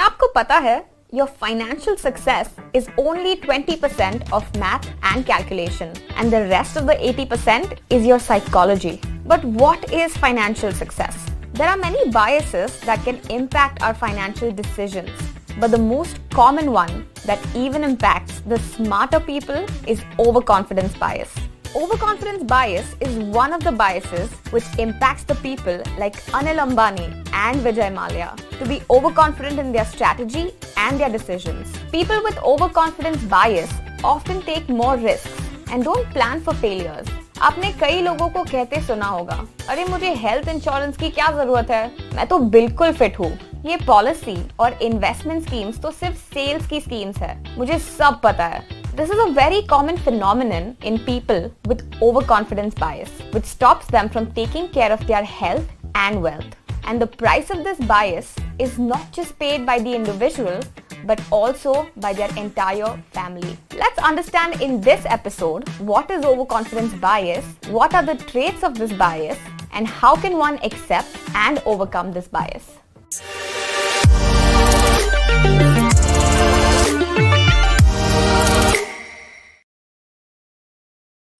क्या आपको पता है your financial success is only 20% of math and calculation, and the rest of the 80% is your psychology. But what is financial success? There are many biases that can impact our financial decisions, but the most common one that even impacts the smarter people is overconfidence bias. Overconfidence bias is one of the biases which impacts the people like Anil Ambani and Vijay Mallya to be overconfident in their strategy and their decisions. People with overconfidence bias often take more risks and don't plan for failures. आपने कई लोगों को कहते सुना होगा, अरे मुझे health insurance की क्या जरूरत है, मैं तो बिल्कुल फिट हूँ। ये पॉलिसी और इन्वेस्टमेंट स्कीम्स तो सिर्फ सेल्स की स्कीम्स है, मुझे सब पता है। This is a very common phenomenon in people with overconfidence bias, which stops them from taking care of their health and wealth. And the price of this bias is not just paid by the individual, but also by their entire family. Let's understand in this episode what is overconfidence bias, what are the traits of this bias, and how can one accept and overcome this bias.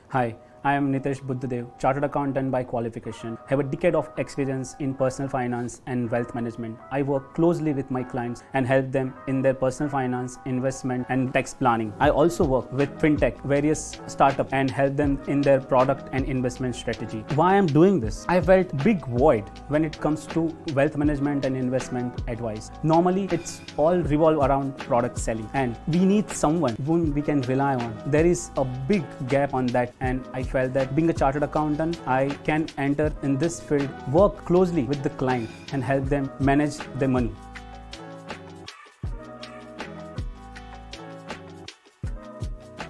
Hi, I am Nitesh Buddhadev, Chartered Accountant by qualification. I have a decade of experience in personal finance and wealth management. I work closely with my clients and help them in their personal finance, investment and tax planning. I also work with fintech, various startups and help them in their product and investment strategy. Why I am doing this? I felt big void when it comes to wealth management and investment advice. Normally, it's all revolve around product selling and we need someone whom we can rely on. There is a big gap on that, and I felt that being a chartered accountant, I can enter in this field, work closely with the client and help them manage their money.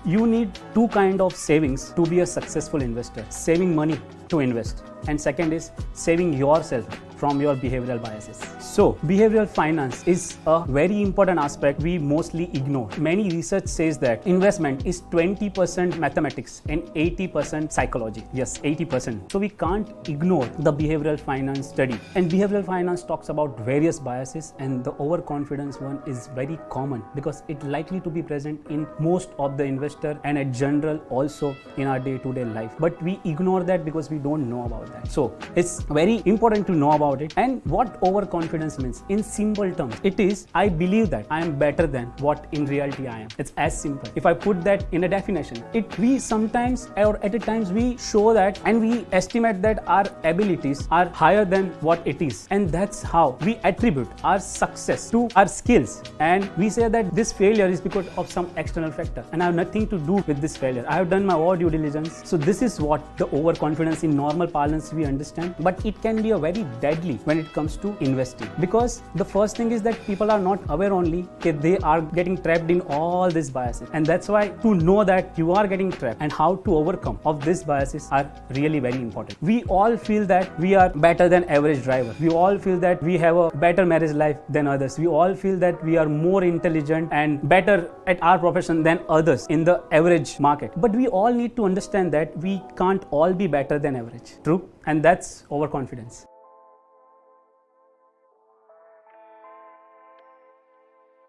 You need two kinds of savings to be a successful investor. Saving money to invest, and second is saving yourself from your behavioral biases. So, behavioral finance is a very important aspect we mostly ignore. Many research says that investment is 20% mathematics and 80% psychology. Yes, 80%. So, we can't ignore the behavioral finance study. And behavioral finance talks about various biases, and the overconfidence one is very common because it likely to be present in most of the investor and in general also in our day-to-day life. But we ignore that because we don't know about that. So, it's very important to know about it. And what overconfidence means in simple terms, it is I believe that I am better than what in reality I am. It's as simple. If I put that in a definition, we sometimes or at times we show that and we estimate that our abilities are higher than what it is, and that's how we attribute our success to our skills, and we say that this failure is because of some external factor and I have nothing to do with this failure. I have done my all due diligence. So this is what the overconfidence in normal parlance we understand, but it can be a very deadly when it comes to investing, because the first thing is that people are not aware only that they are getting trapped in all these biases, and that's why to know that you are getting trapped and how to overcome of these biases are really very important. We all feel that we are better than average driver. We all feel that we have a better marriage life than others. We all feel that we are more intelligent and better at our profession than others in the average market. But we all need to understand that we can't all be better than average. True? And that's overconfidence.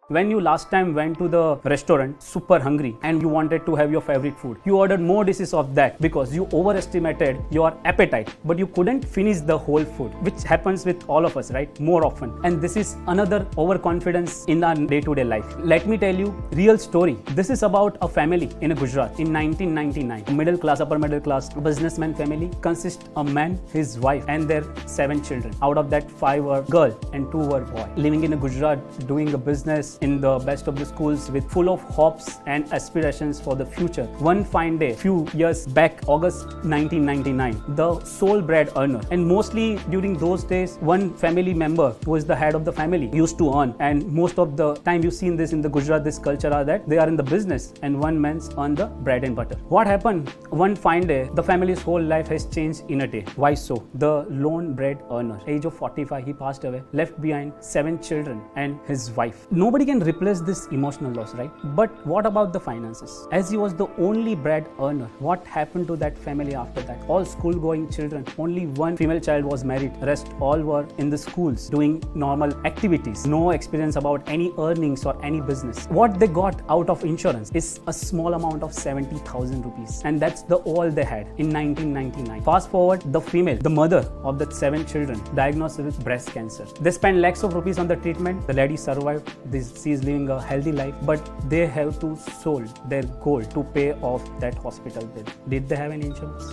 When you last time went to the restaurant super hungry and you wanted to have your favorite food, you ordered more dishes of that because you overestimated your appetite, but you couldn't finish the whole food, which happens with all of us, right? More often. And this is another overconfidence in our day-to-day life. Let me tell you real story. This is about a family in Gujarat in 1999. A middle class, upper middle class businessman family consists of a man, his wife and their 7 children. Out of that 5 were girl and 2 were boy. Living in Gujarat, doing a business in the best of the schools with full of hopes and aspirations for the future. One fine day, few years back, August 1999, the sole bread earner, and mostly during those days, one family member who was the head of the family used to earn, and most of the time you've seen this in the Gujarat, this culture are that they are in the business and one man's on the bread and butter. What happened? One fine day, the family's whole life has changed in a day. Why so? The lone bread earner, age of 45, he passed away, left behind 7 children and his wife. Nobody Nobody can replace this emotional loss, right? But what about the finances? As he was the only bread earner, what happened to that family after that? All school going children, only one female child was married, rest all were in the schools doing normal activities, no experience about any earnings or any business. What they got out of insurance is a small amount of 70,000 rupees, and that's the all they had in 1999. Fast forward, the female, the mother of the 7 children, diagnosed with breast cancer. They spent lakhs of rupees on the treatment. The lady survived. She is living a healthy life, but they have to sold their gold to pay off that hospital bill. Did they have any insurance?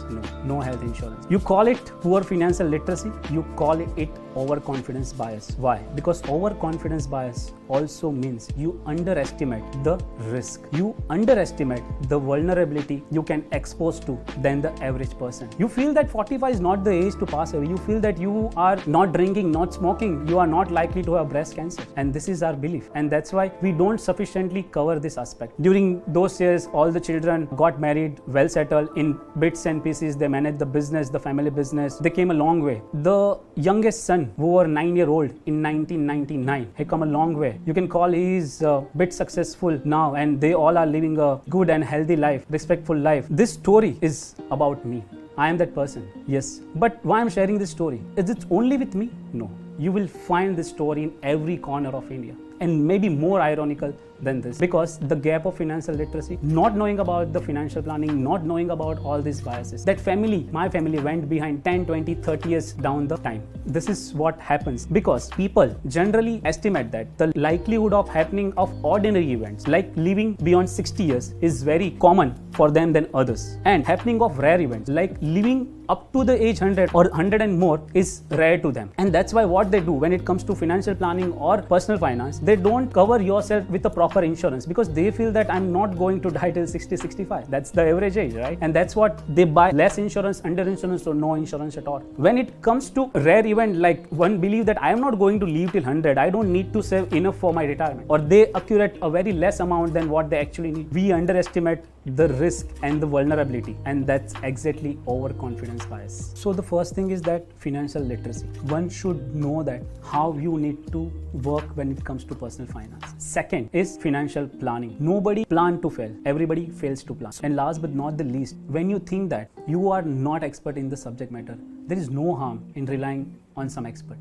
No health insurance. You call it poor financial literacy, you call it overconfidence bias. Why? Because overconfidence bias also means you underestimate the risk. You underestimate the vulnerability you can expose to than the average person. You feel that 45 is not the age to pass away. You feel that you are not drinking, not smoking, you are not likely to have breast cancer. And this is our belief. And that's why we don't sufficiently cover this aspect. During those years, all the children got married, well settled in bits and pieces. They managed the business, the family business. They came a long way. The youngest son, who were 9-year-old in 1999, he come a long way. You can call he is a bit successful now, and they all are living a good and healthy life, respectful life. This story is about me. I am that person, yes. But why I'm sharing this story? Is it only with me? No. You will find this story in every corner of India. And maybe more ironical than this, because the gap of financial literacy, not knowing about the financial planning, not knowing about all these biases, that family, my family went behind 10, 20, 30 years down the time. This is what happens because people generally estimate that the likelihood of happening of ordinary events like living beyond 60 years is very common for them than others, and happening of rare events like living up to the age 100 or 100 and more is rare to them. And that's why what they do when it comes to financial planning or personal finance, they don't cover yourself with a proper insurance because they feel that I'm not going to die till 60, 65. That's the average age, right? And that's what they buy: less insurance, under insurance, or no insurance at all. When it comes to rare event, like one believe that I am not going to live till 100, I don't need to save enough for my retirement, or they accurate a very less amount than what they actually need. We underestimate the risk and the vulnerability, and that's exactly overconfidence bias. So the first thing is that financial literacy. One should know that how you need to work when it comes to personal finance. Second is financial planning. Nobody plan to fail, everybody fails to plan. And last but not the least, when you think that you are not expert in the subject matter, there is no harm in relying on some expert.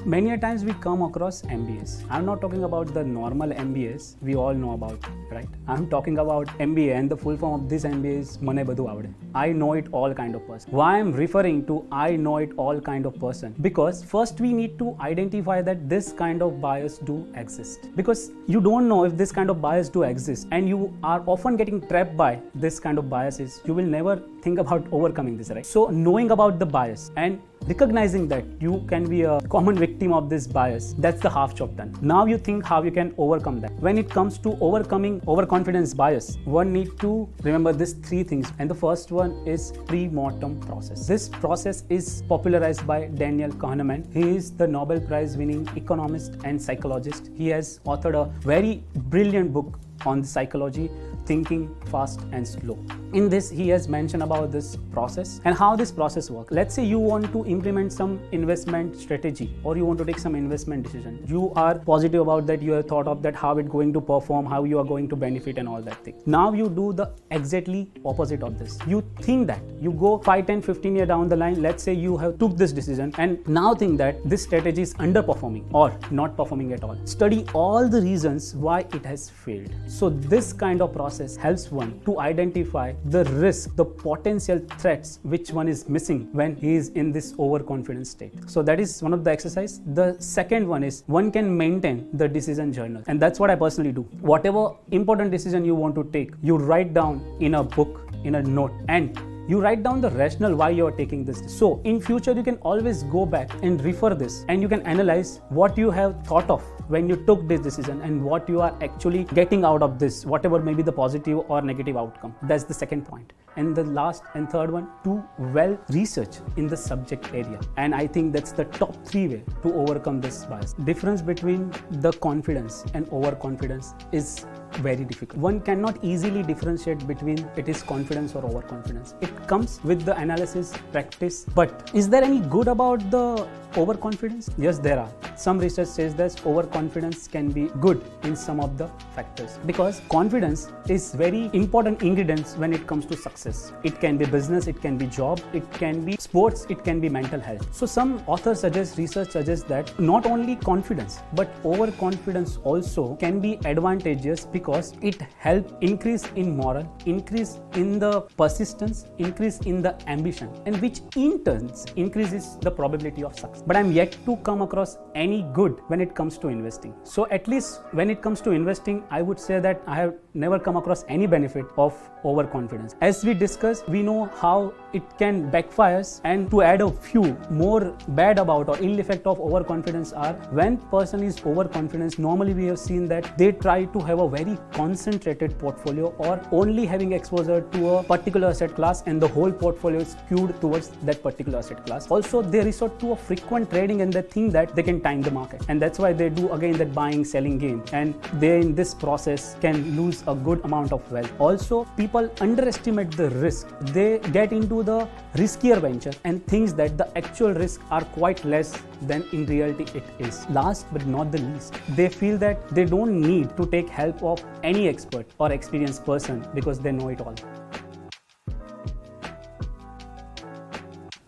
Many a times we come across MBAs. I'm not talking about the normal MBAs we all know about, right? I'm talking about MBA, and the full form of this MBA is Mane Badhu Avde. I know it all kind of person. Why I'm referring to I know it all kind of person? Because first we need to identify that this kind of bias do exist. Because you don't know if this kind of bias do exist, and you are often getting trapped by this kind of biases. You will never think about overcoming this, right? So knowing about the bias and recognizing that you can be a common victim of this bias, that's the half job done. Now you think how you can overcome that. When it comes to overcoming overconfidence bias, one need to remember these 3 things, and the first one is pre-mortem process. This process is popularized by Daniel Kahneman. He is the Nobel Prize winning economist and psychologist. He has authored a very brilliant book on the psychology, Thinking Fast and Slow. In this, he has mentioned about this process and how this process works. Let's say you want to implement some investment strategy, or you want to take some investment decision. You are positive about that, you have thought of that, how it's going to perform, how you are going to benefit and all that thing. Now you do the exactly opposite of this. You think that you go 5, 10, 15 years down the line, let's say you have took this decision and now think that this strategy is underperforming or not performing at all. Study all the reasons why it has failed. So this kind of process helps one to identify the risk, the potential threats which one is missing when he is in this overconfident state. So that is one of the exercise. The second one is one can maintain the decision journal, and that's what I personally do. Whatever important decision you want to take, you write down in a book, in a note, and you write down the rationale why you are taking this. So in future you can always go back and refer this, and you can analyze what you have thought of when you took this decision and what you are actually getting out of this, whatever may be the positive or negative outcome. That's the second point. And the last and third one, to well research in the subject area. And I think that's the top 3 way to overcome this bias. Difference between the confidence and overconfidence is very difficult. One cannot easily differentiate between it is confidence or overconfidence. It comes with the analysis, practice. But is there any good about the overconfidence? Yes, there are. Some research says that overconfidence can be good in some of the factors, because confidence is very important ingredient when it comes to success. It can be business, it can be job, it can be sports, it can be mental health. So some authors suggest, research suggests that not only confidence but overconfidence also can be advantageous, because it helps increase in morale, increase in the persistence, increase in the ambition, and which in turn increases the probability of success. But I'm yet to come across any good when it comes to investing. So at least when it comes to investing, I would say that I have never come across any benefit of overconfidence. As we discussed, we know how it can backfire, and to add a few more bad about or ill effect of overconfidence are, when person is overconfident, normally we have seen that they try to have a very concentrated portfolio, or only having exposure to a particular asset class, and the whole portfolio is skewed towards that particular asset class. Also, they resort to a frequent trading, and they think that they can time the market, and that's why they do again that buying selling game, and they in this process can lose a good amount of wealth. Also, people underestimate the risk. They get into the riskier venture and thinks that the actual risks are quite less than in reality it is. Last but not the least, they feel that they don't need to take help of any expert or experienced person because they know it all.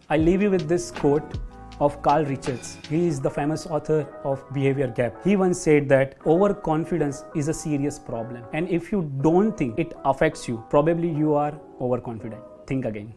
I leave you with this quote of Carl Richards. He is the famous author of Behavior Gap. He once said that overconfidence is a serious problem, and if you don't think it affects you, probably you are overconfident. Think again.